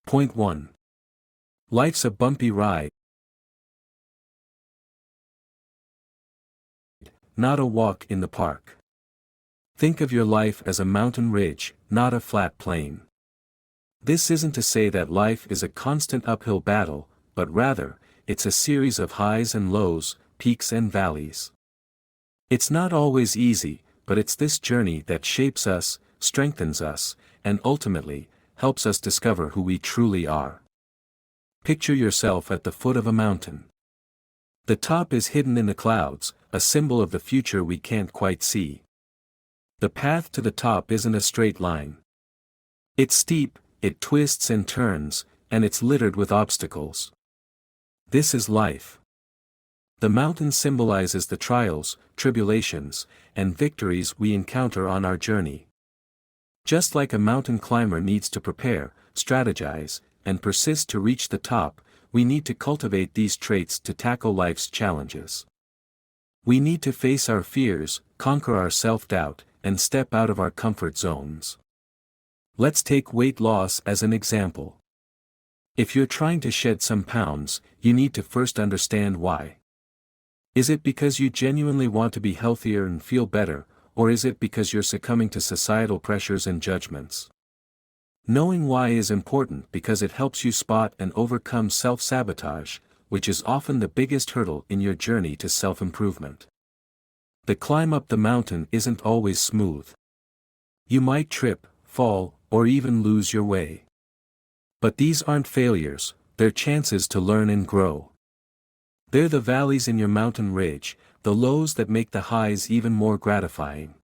Point 1. Life's a bumpy ride, not a walk in the park. Think of your life as a mountain ridge, not a flat plain. This isn't to say that life is a constant uphill battle, but rather, it's a series of highs and lows, peaks and valleys. It's not always easy, but it's this journey that shapes us, strengthens us, and ultimately, helps us discover who we truly are. Picture yourself at the foot of a mountain. The top is hidden in the clouds, a symbol of the future we can't quite see. The path to the top isn't a straight line. It's steep, it twists and turns, and it's littered with obstacles. This is life. The mountain symbolizes the trials, tribulations, and victories we encounter on our journey. Just like a mountain climber needs to prepare, strategize, and persist to reach the top, we need to cultivate these traits to tackle life's challenges. We need to face our fears, conquer our self-doubt, and step out of our comfort zones. Let's take weight loss as an example. If you're trying to shed some pounds, you need to first understand why. Is it because you genuinely want to be healthier and feel better, or is it because you're succumbing to societal pressures and judgments? Knowing why is important because it helps you spot and overcome self-sabotage, which is often the biggest hurdle in your journey to self-improvement. The climb up the mountain isn't always smooth. You might trip, fall, or even lose your way. But these aren't failures, they're chances to learn and grow. They're the valleys in your mountain ridge, the lows that make the highs even more gratifying.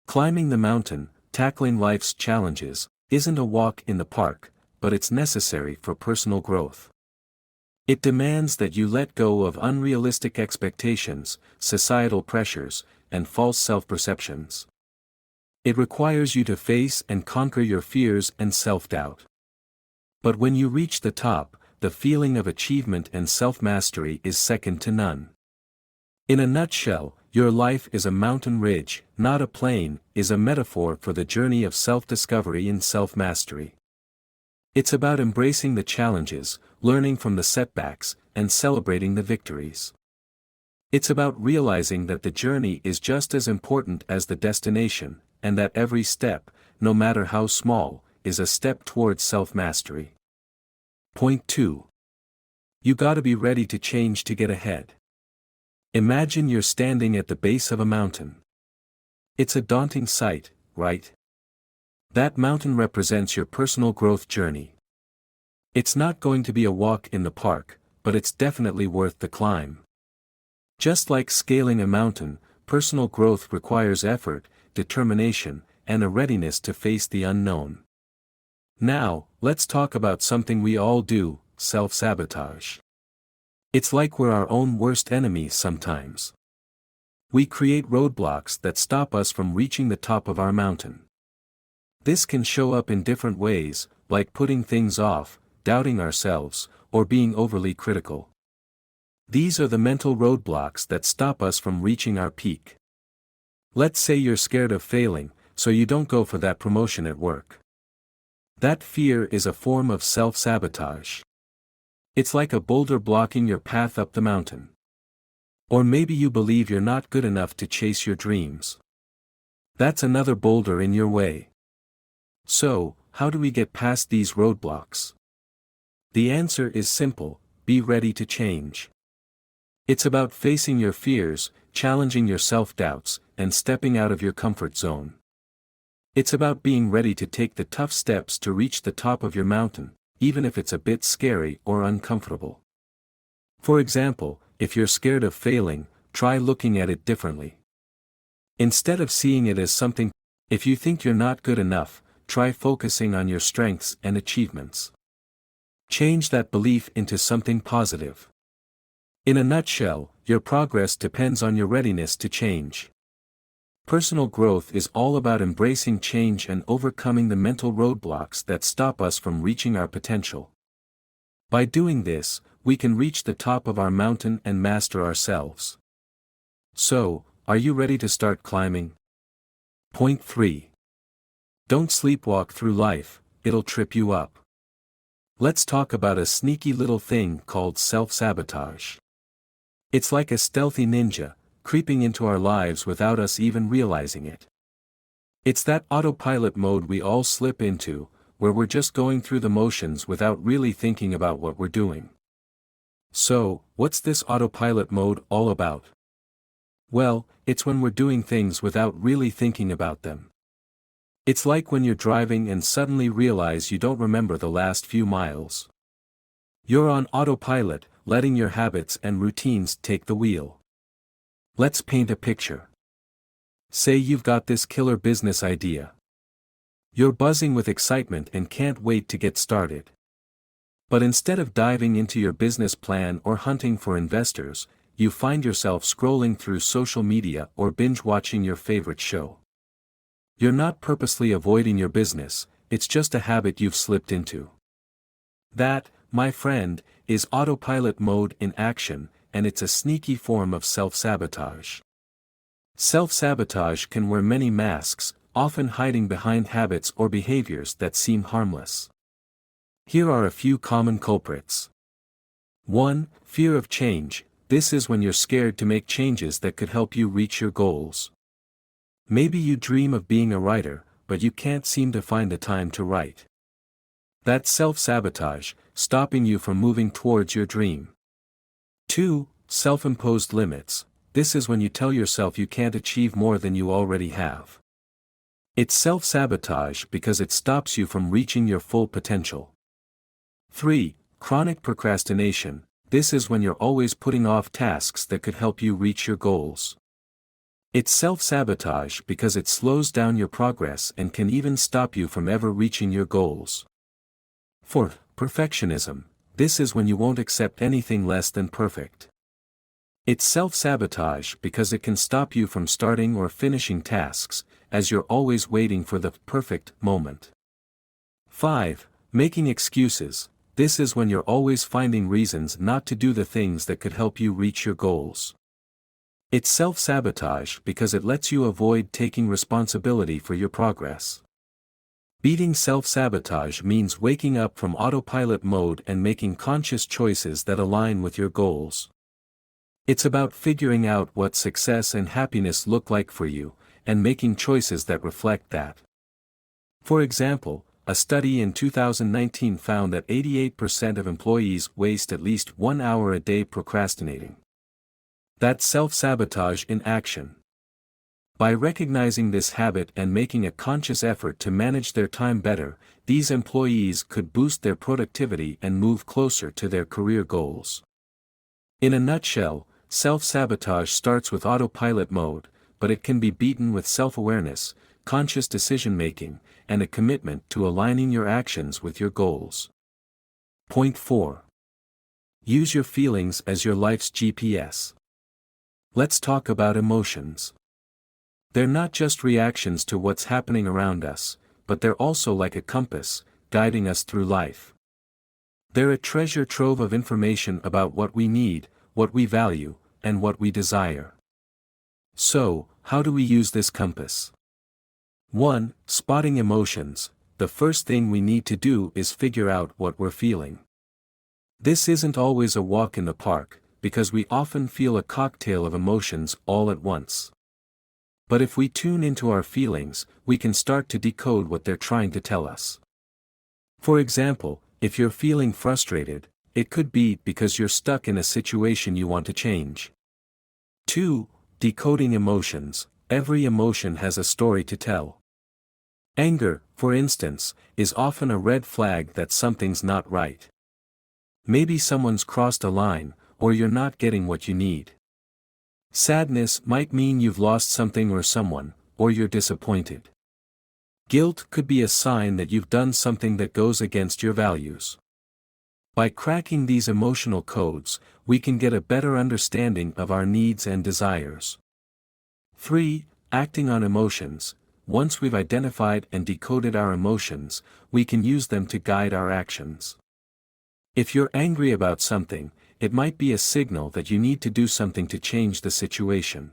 Climbing the mountain, tackling life's challenges, isn't a walk in the park, but it's necessary for personal growth. It demands that you let go of unrealistic expectations, societal pressures, and false self-perceptions. It requires you to face and conquer your fears and self-doubt. But when you reach the top, the feeling of achievement and self-mastery is second to none. In a nutshell, your life is a mountain ridge, not a plain, is a metaphor for the journey of self-discovery and self-mastery. It's about embracing the challenges, learning from the setbacks, and celebrating the victories. It's about realizing that the journey is just as important as the destination, and that every step, no matter how small, is a step towards self-mastery. Point 2. You gotta be ready to change to get ahead. Imagine you're standing at the base of a mountain. It's a daunting sight, right? That mountain represents your personal growth journey. It's not going to be a walk in the park, but it's definitely worth the climb. Just like scaling a mountain, personal growth requires effort, determination, and a readiness to face the unknown. Now, let's talk about something we all do, self-sabotage. It's like we're our own worst enemies sometimes. We create roadblocks that stop us from reaching the top of our mountain. This can show up in different ways, like putting things off, doubting ourselves, or being overly critical. These are the mental roadblocks that stop us from reaching our peak. Let's say you're scared of failing, so you don't go for that promotion at work. That fear is a form of self-sabotage. It's like a boulder blocking your path up the mountain. Or maybe you believe you're not good enough to chase your dreams. That's another boulder in your way. So, how do we get past these roadblocks? The answer is simple: be ready to change. It's about facing your fears, challenging your self-doubts, and stepping out of your comfort zone. It's about being ready to take the tough steps to reach the top of your mountain, even if it's a bit scary or uncomfortable. For example, if you're scared of failing, try looking at it differently. Instead of seeing it as something, if you think you're not good enough, try focusing on your strengths and achievements. Change that belief into something positive. In a nutshell, your progress depends on your readiness to change. Personal growth is all about embracing change and overcoming the mental roadblocks that stop us from reaching our potential. By doing this, we can reach the top of our mountain and master ourselves. So, are you ready to start climbing? Point 3. Don't sleepwalk through life, it'll trip you up. Let's talk about a sneaky little thing called self-sabotage. It's like a stealthy ninja, creeping into our lives without us even realizing it. It's that autopilot mode we all slip into, where we're just going through the motions without really thinking about what we're doing. So, what's this autopilot mode all about? Well, it's when we're doing things without really thinking about them. It's like when you're driving and suddenly realize you don't remember the last few miles. You're on autopilot, letting your habits and routines take the wheel. Let's paint a picture. Say you've got this killer business idea. You're buzzing with excitement and can't wait to get started. But instead of diving into your business plan or hunting for investors, you find yourself scrolling through social media or binge-watching your favorite show. You're not purposely avoiding your business, it's just a habit you've slipped into. That, my friend, is autopilot mode in action, and it's a sneaky form of self-sabotage. Self-sabotage can wear many masks, often hiding behind habits or behaviors that seem harmless. Here are a few common culprits. 1. Fear of change. This is when you're scared to make changes that could help you reach your goals. Maybe you dream of being a writer, but you can't seem to find the time to write. That's self-sabotage, stopping you from moving towards your dream. 2. Self-imposed limits. This is when you tell yourself you can't achieve more than you already have. It's self-sabotage because it stops you from reaching your full potential. 3. Chronic procrastination. This is when you're always putting off tasks that could help you reach your goals. It's self-sabotage because it slows down your progress and can even stop you from ever reaching your goals. 4. Perfectionism. This is when you won't accept anything less than perfect. It's self-sabotage because it can stop you from starting or finishing tasks, as you're always waiting for the perfect moment. 5. Making excuses. This is when you're always finding reasons not to do the things that could help you reach your goals. It's self-sabotage because it lets you avoid taking responsibility for your progress. Beating self-sabotage means waking up from autopilot mode and making conscious choices that align with your goals. It's about figuring out what success and happiness look like for you, and making choices that reflect that. For example, a study in 2019 found that 88% of employees waste at least 1 hour a day procrastinating. That's self-sabotage in action. By recognizing this habit and making a conscious effort to manage their time better, these employees could boost their productivity and move closer to their career goals. In a nutshell, self-sabotage starts with autopilot mode, but it can be beaten with self-awareness, conscious decision-making, and a commitment to aligning your actions with your goals. Point 4. Use your feelings as your life's GPS. Let's talk about emotions. They're not just reactions to what's happening around us, but they're also like a compass, guiding us through life. They're a treasure trove of information about what we need, what we value, and what we desire. So, how do we use this compass? 1. Spotting emotions. The first thing we need to do is figure out what we're feeling. This isn't always a walk in the park, because we often feel a cocktail of emotions all at once. But if we tune into our feelings, we can start to decode what they're trying to tell us. For example, if you're feeling frustrated, it could be because you're stuck in a situation you want to change. 2. Decoding emotions. Every emotion has a story to tell. Anger, for instance, is often a red flag that something's not right. Maybe someone's crossed a line, or you're not getting what you need. Sadness might mean you've lost something or someone, or you're disappointed. Guilt could be a sign that you've done something that goes against your values. By cracking these emotional codes, we can get a better understanding of our needs and desires. 3. Acting on emotions. Once we've identified and decoded our emotions, we can use them to guide our actions. If you're angry about something, it might be a signal that you need to do something to change the situation.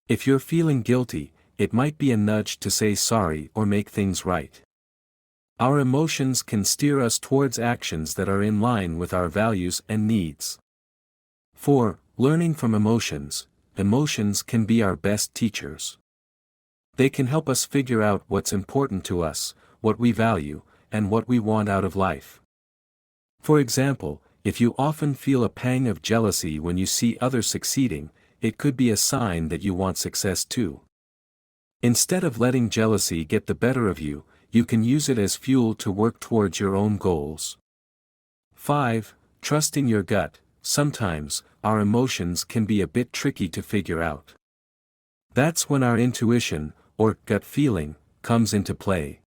If you're feeling guilty, it might be a nudge to say sorry or make things right. Our emotions can steer us towards actions that are in line with our values and needs. 4. Learning from emotions. Emotions can be our best teachers. They can help us figure out what's important to us, what we value, and what we want out of life. For example, if you often feel a pang of jealousy when you see others succeeding, it could be a sign that you want success too. Instead of letting jealousy get the better of you, you can use it as fuel to work towards your own goals. 5. Trusting your gut. Sometimes, our emotions can be a bit tricky to figure out. That's when our intuition, or gut feeling, comes into play.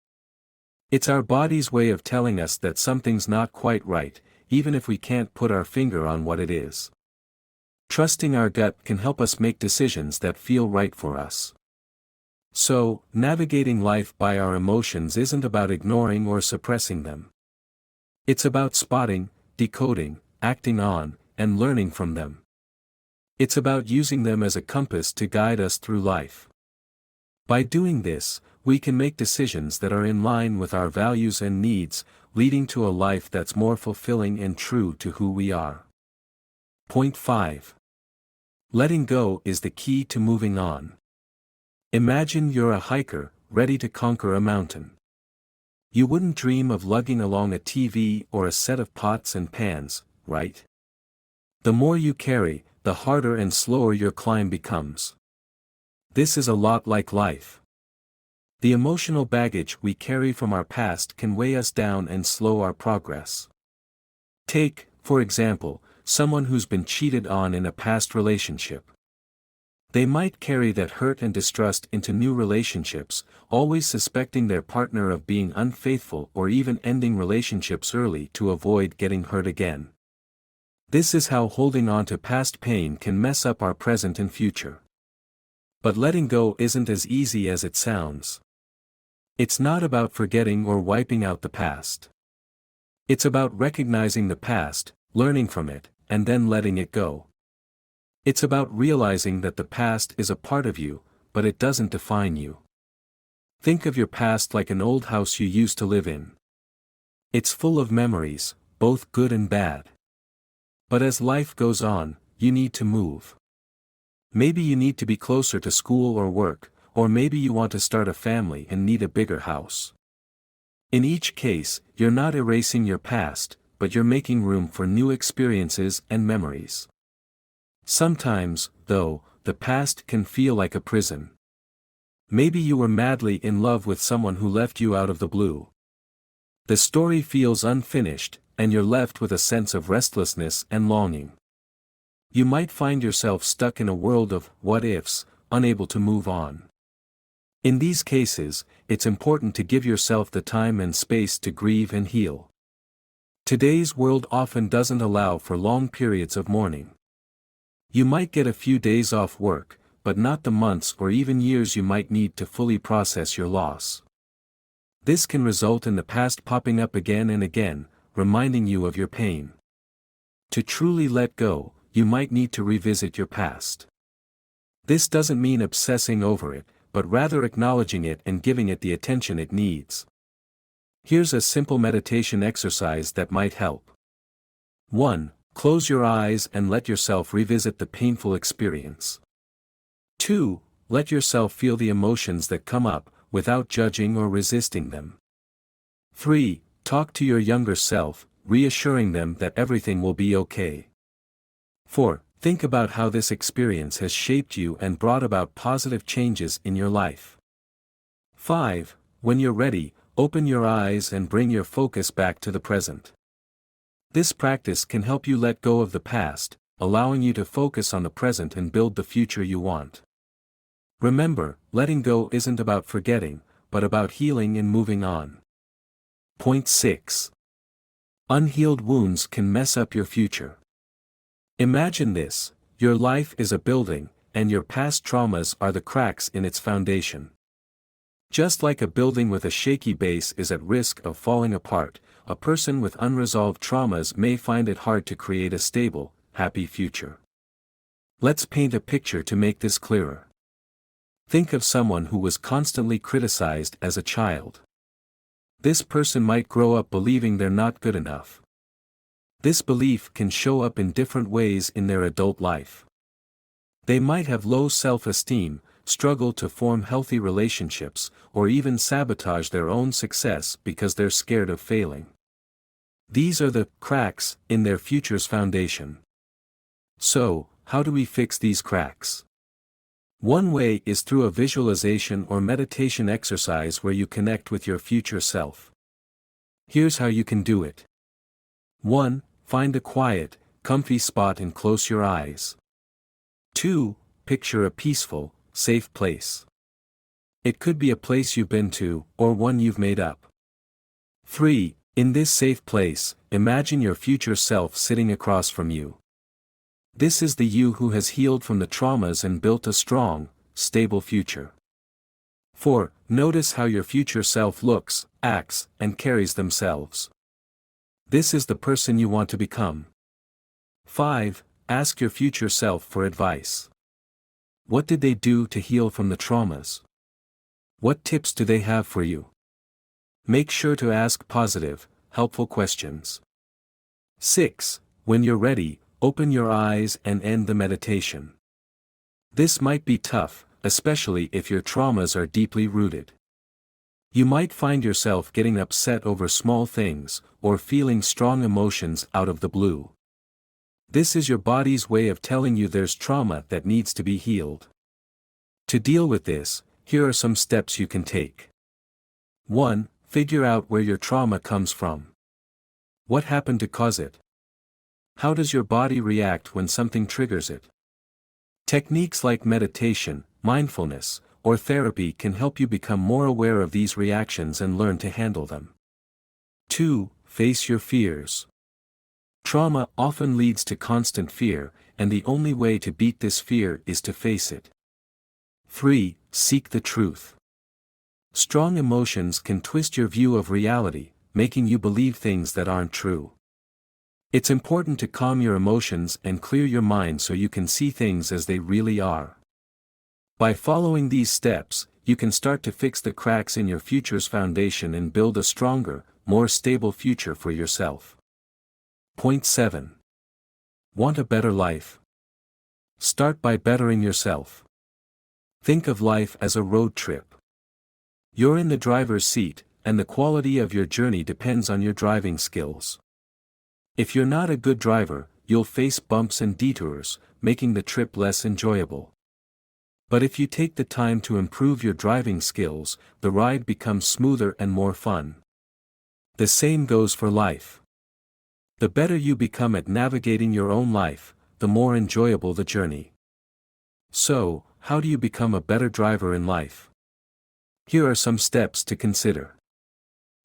It's our body's way of telling us that something's not quite right, even if we can't put our finger on what it is. Trusting our gut can help us make decisions that feel right for us. So, navigating life by our emotions isn't about ignoring or suppressing them. It's about spotting, decoding, acting on, and learning from them. It's about using them as a compass to guide us through life. By doing this, we can make decisions that are in line with our values and needs, leading to a life that's more fulfilling and true to who we are. Point 5. Letting go is the key to moving on. Imagine you're a hiker, ready to conquer a mountain. You wouldn't dream of lugging along a TV or a set of pots and pans, right? The more you carry, the harder and slower your climb becomes. This is a lot like life. The emotional baggage we carry from our past can weigh us down and slow our progress. Take, for example, someone who's been cheated on in a past relationship. They might carry that hurt and distrust into new relationships, always suspecting their partner of being unfaithful or even ending relationships early to avoid getting hurt again. This is how holding on to past pain can mess up our present and future. But letting go isn't as easy as it sounds. It's not about forgetting or wiping out the past. It's about recognizing the past, learning from it, and then letting it go. It's about realizing that the past is a part of you, but it doesn't define you. Think of your past like an old house you used to live in. It's full of memories, both good and bad. But as life goes on, you need to move. Maybe you need to be closer to school or work, or maybe you want to start a family and need a bigger house. In each case, you're not erasing your past, but you're making room for new experiences and memories. Sometimes, though, the past can feel like a prison. Maybe you were madly in love with someone who left you out of the blue. The story feels unfinished, and you're left with a sense of restlessness and longing. You might find yourself stuck in a world of what-ifs, unable to move on. In these cases, it's important to give yourself the time and space to grieve and heal. Today's world often doesn't allow for long periods of mourning. You might get a few days off work, but not the months or even years you might need to fully process your loss. This can result in the past popping up again and again, reminding you of your pain. To truly let go, you might need to revisit your past. This doesn't mean obsessing over it, but rather acknowledging it and giving it the attention it needs. Here's a simple meditation exercise that might help. 1. Close your eyes and let yourself revisit the painful experience. 2. Let yourself feel the emotions that come up, without judging or resisting them. 3. Talk to your younger self, reassuring them that everything will be okay. 4. Think about how this experience has shaped you and brought about positive changes in your life. 5. When you're ready, open your eyes and bring your focus back to the present. This practice can help you let go of the past, allowing you to focus on the present and build the future you want. Remember, letting go isn't about forgetting, but about healing and moving on. Point 6. Unhealed wounds can mess up your future. Imagine this: your life is a building, and your past traumas are the cracks in its foundation. Just like a building with a shaky base is at risk of falling apart, a person with unresolved traumas may find it hard to create a stable, happy future. Let's paint a picture to make this clearer. Think of someone who was constantly criticized as a child. This person might grow up believing they're not good enough. This belief can show up in different ways in their adult life. They might have low self-esteem, struggle to form healthy relationships, or even sabotage their own success because they're scared of failing. These are the cracks in their future's foundation. So, how do we fix these cracks? One way is through a visualization or meditation exercise where you connect with your future self. Here's how you can do it. 1. Find a quiet, comfy spot and close your eyes. 2. Picture a peaceful, safe place. It could be a place you've been to, or one you've made up. 3. In this safe place, imagine your future self sitting across from you. This is the you who has healed from the traumas and built a strong, stable future. 4. Notice how your future self looks, acts, and carries themselves. This is the person you want to become. 5. Ask your future self for advice. What did they do to heal from the traumas? What tips do they have for you? Make sure to ask positive, helpful questions. 6. When you're ready, open your eyes and end the meditation. This might be tough, especially if your traumas are deeply rooted. You might find yourself getting upset over small things, or feeling strong emotions out of the blue. This is your body's way of telling you there's trauma that needs to be healed. To deal with this, here are some steps you can take. 1. Figure out where your trauma comes from. What happened to cause it? How does your body react when something triggers it? Techniques like meditation, mindfulness, or therapy can help you become more aware of these reactions and learn to handle them. 2. Face your fears. Trauma often leads to constant fear, and the only way to beat this fear is to face it. 3. Seek the truth. Strong emotions can twist your view of reality, making you believe things that aren't true. It's important to calm your emotions and clear your mind so you can see things as they really are. By following these steps, you can start to fix the cracks in your future's foundation and build a stronger, more stable future for yourself. Point 7. Want a better life? Start by bettering yourself. Think of life as a road trip. You're in the driver's seat, and the quality of your journey depends on your driving skills. If you're not a good driver, you'll face bumps and detours, making the trip less enjoyable. But if you take the time to improve your driving skills, the ride becomes smoother and more fun. The same goes for life. The better you become at navigating your own life, the more enjoyable the journey. So, how do you become a better driver in life? Here are some steps to consider.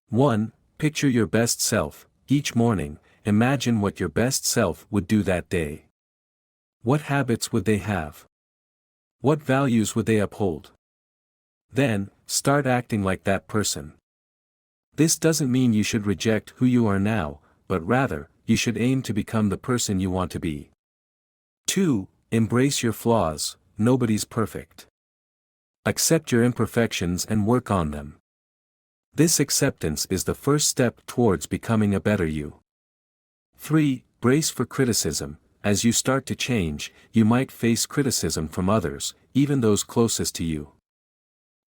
1. Picture your best self. Each morning, imagine what your best self would do that day. What habits would they have? What values would they uphold? Then, start acting like that person. This doesn't mean you should reject who you are now, but rather, you should aim to become the person you want to be. 2. Embrace your flaws. Nobody's perfect. Accept your imperfections and work on them. This acceptance is the first step towards becoming a better you. 3. Brace for criticism. As you start to change, you might face criticism from others, even those closest to you.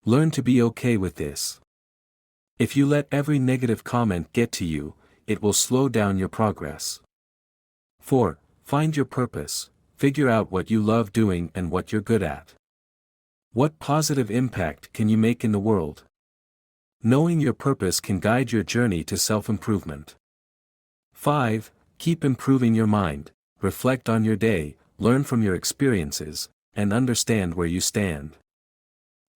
Learn to be okay with this. If you let every negative comment get to you, it will slow down your progress. 4. Find your purpose. Figure out what you love doing and what you're good at. What positive impact can you make in the world? Knowing your purpose can guide your journey to self-improvement. 5. Keep improving your mind. Reflect on your day, learn from your experiences, and understand where you stand.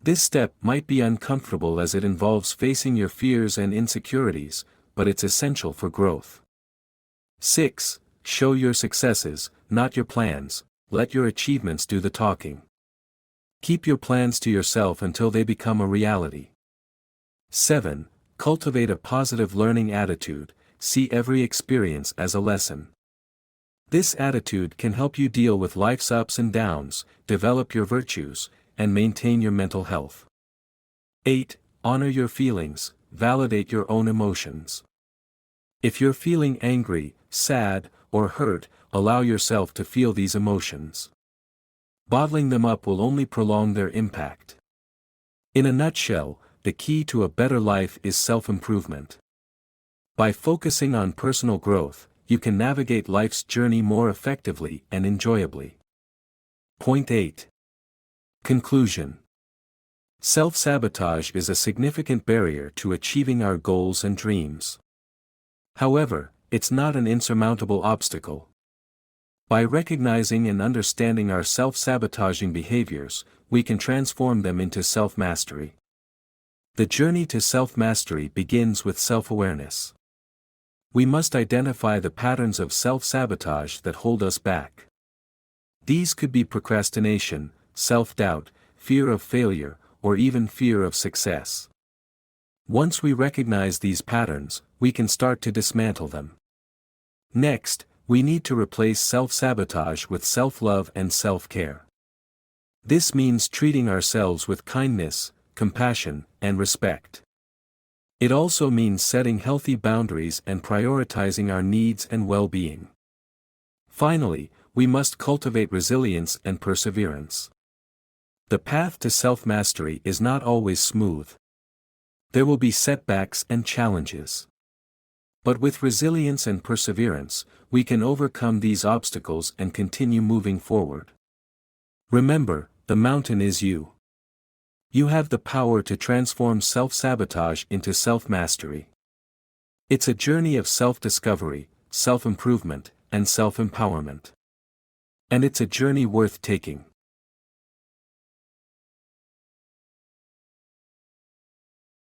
This step might be uncomfortable as it involves facing your fears and insecurities, but it's essential for growth. 6. Show your successes, not your plans. Let your achievements do the talking. Keep your plans to yourself until they become a reality. 7. Cultivate a positive learning attitude. See every experience as a lesson. This attitude can help you deal with life's ups and downs, develop your virtues, and maintain your mental health. 8. Honor your feelings. validate your own emotions. If you're feeling angry, sad, or hurt, allow yourself to feel these emotions. Bottling them up will only prolong their impact. In a nutshell, the key to a better life is self-improvement. By focusing on personal growth, you can navigate life's journey more effectively and enjoyably. Point 8. Conclusion. Self-sabotage is a significant barrier to achieving our goals and dreams. However, it's not an insurmountable obstacle. By recognizing and understanding our self-sabotaging behaviors, we can transform them into self-mastery. The journey to self-mastery begins with self-awareness. We must identify the patterns of self-sabotage that hold us back. These could be procrastination, self-doubt, fear of failure, or even fear of success. Once we recognize these patterns, we can start to dismantle them. Next, we need to replace self-sabotage with self-love and self-care. This means treating ourselves with kindness, compassion, and respect. It also means setting healthy boundaries and prioritizing our needs and well-being. Finally, we must cultivate resilience and perseverance. The path to self-mastery is not always smooth. There will be setbacks and challenges. But with resilience and perseverance, we can overcome these obstacles and continue moving forward. Remember, the mountain is you. You have the power to transform self-sabotage into self-mastery. It's a journey of self-discovery, self-improvement, and self-empowerment. And it's a journey worth taking.